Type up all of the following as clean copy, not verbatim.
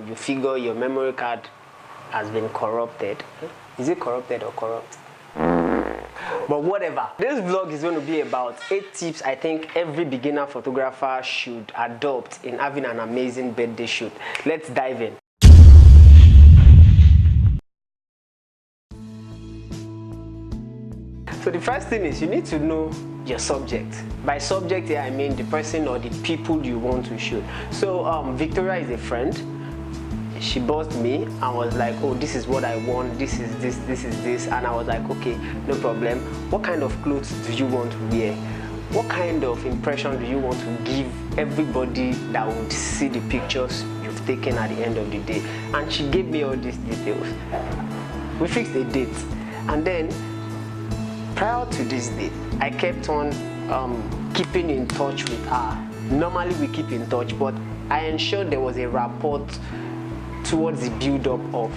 you figure your memory card has been corrupted. Is it corrupted or corrupt? But whatever. This vlog is going to be about 8 tips I think every beginner photographer should adopt in having an amazing birthday shoot. Let's dive in. So the first thing is you need to know your subject. By subject here I mean the person or the people you want to shoot. So Victoria is a friend. She buzzed me and was like, oh, this is what I want, this is this, and I was like, okay, no problem. What kind of clothes do you want to wear? What kind of impression do you want to give everybody that would see the pictures you've taken at the end of the day? And she gave me all these details. We fixed a date, and then prior to this date, I kept on keeping in touch with her. Normally we keep in touch, but I ensured there was a rapport towards the build-up of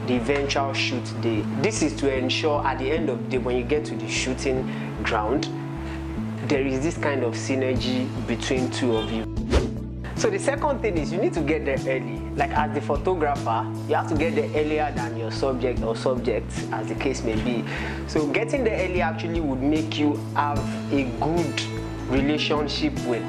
the eventual shoot day. This is to ensure at the end of the day, when you get to the shooting ground, there is this kind of synergy between two of you. So the second thing is you need to get there early. Like as the photographer, you have to get there earlier than your subject or subjects, as the case may be. So getting there early actually would make you have a good relationship with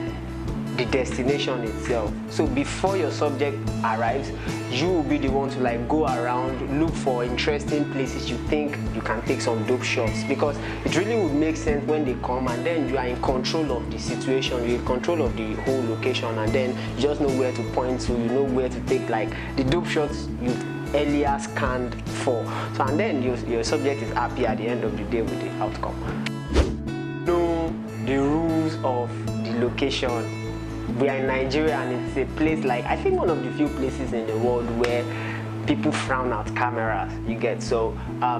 the destination itself. So before your subject arrives, you will be the one to like go around, look for interesting places you think you can take some dope shots, because it really would make sense when they come and then you are in control of the situation, you're in control of the whole location, and then you just know where to point to, you know where to take like the dope shots you've earlier scanned for. So and then your subject is happy at the end of the day with the outcome. Know the rules of the location. We are in Nigeria and it's a place like, I think one of the few places in the world where people frown at cameras, you get. So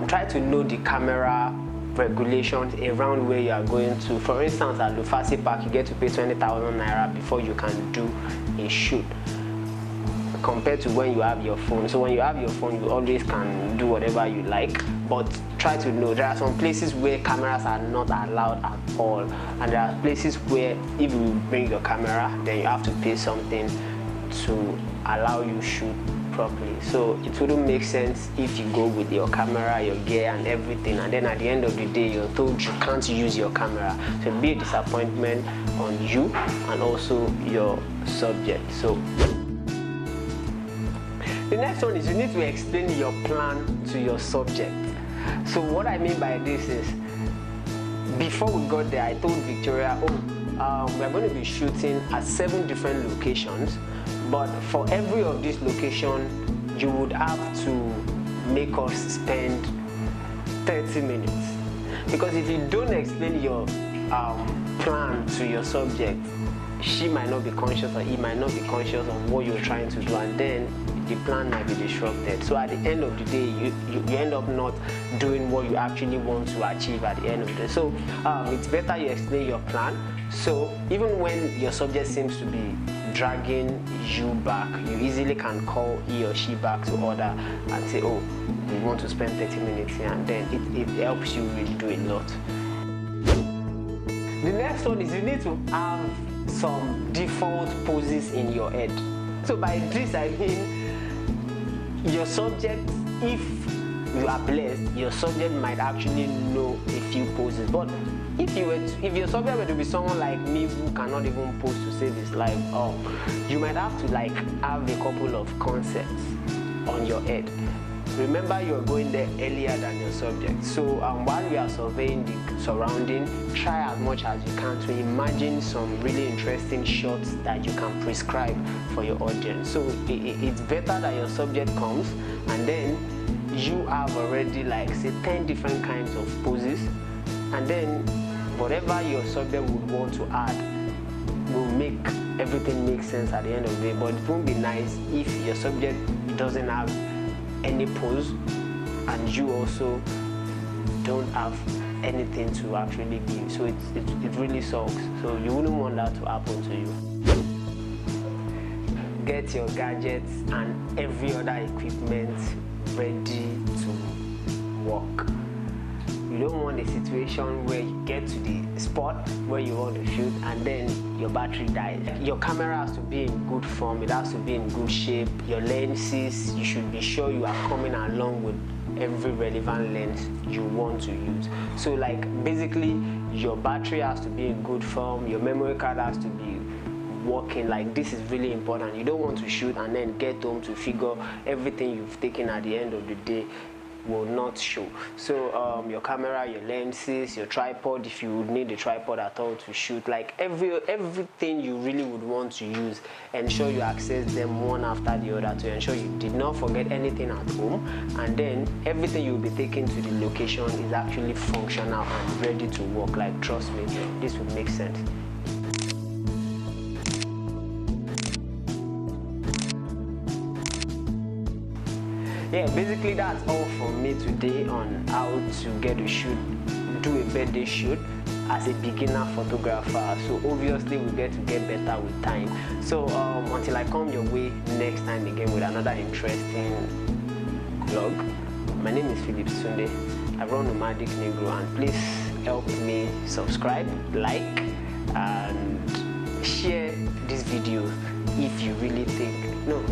try to know the camera regulations around where you are going to. For instance, at Lufasi Park, you get to pay 20,000 naira before you can do a shoot, compared to when you have your phone. So when you have your phone, you always can do whatever you like, but try to know there are some places where cameras are not allowed at all, and there are places where if you bring your camera, then you have to pay something to allow you shoot properly. So it wouldn't make sense if you go with your camera, your gear and everything, and then at the end of the day you're told you can't use your camera. So it'll be a disappointment on you and also your subject. So the next one is you need to explain your plan to your subject. So what I mean by this is, before we got there, I told Victoria, we're going to be shooting at 7 different locations, but for every of these locations, you would have to make us spend 30 minutes. Because if you don't explain your plan to your subject, she might not be conscious or he might not be conscious of what you're trying to do, and then the plan might be disrupted. So at the end of the day, you end up not doing what you actually want to achieve at the end of the day. So it's better you explain your plan. So even when your subject seems to be dragging you back, you easily can call he or she back to order and say, oh, we want to spend 30 minutes here, and then it helps you really do a lot. The next one is you need to have some default poses in your head. So by this I mean, your subject, if you are blessed, your subject might actually know a few poses. But if your subject were to be someone like me who cannot even pose to save his life, you might have to like have a couple of concepts on your head. Remember, you're going there earlier than your subject. So while we are surveying the surrounding, try as much as you can to imagine some really interesting shots that you can prescribe for your audience. So it's better that your subject comes and then you have already like say 10 different kinds of poses, and then whatever your subject would want to add will make everything make sense at the end of the day. But it won't be nice if your subject doesn't have any pose and you also don't have anything to actually give. So it really sucks. So you wouldn't want that to happen to you. Get your gadgets and every other equipment ready to work. You don't want a situation where you get to the spot where you want to shoot and then your battery dies. Your camera has to be in good form, it has to be in good shape. Your lenses, you should be sure you are coming along with every relevant lens you want to use. So like basically your battery has to be in good form, your memory card has to be working. Like this is really important. You don't want to shoot and then get home to figure everything you've taken at the end of the day will not show. So your camera, your lenses, your tripod, if you would need a tripod at all to shoot, like everything you really would want to use, ensure you access them one after the other to ensure you did not forget anything at home, and then everything you'll be taking to the location is actually functional and ready to work. Like trust me, this would make sense. Yeah, basically that's all from me today on how to get a shoot, do a birthday shoot as a beginner photographer. So obviously we get better with time. So until I come your way next time again with another interesting vlog, my name is Philip Sunday. I run Nomadic Negro, and please help me subscribe, like, and share this video if you really think no.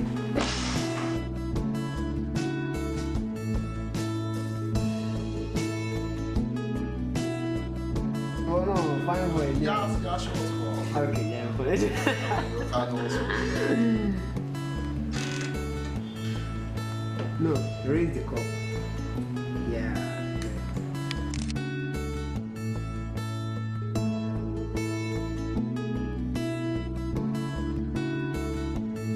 Oh no, fine boy. Yeah, sure. Okay, yeah, put it. No, raise the cup. Yeah.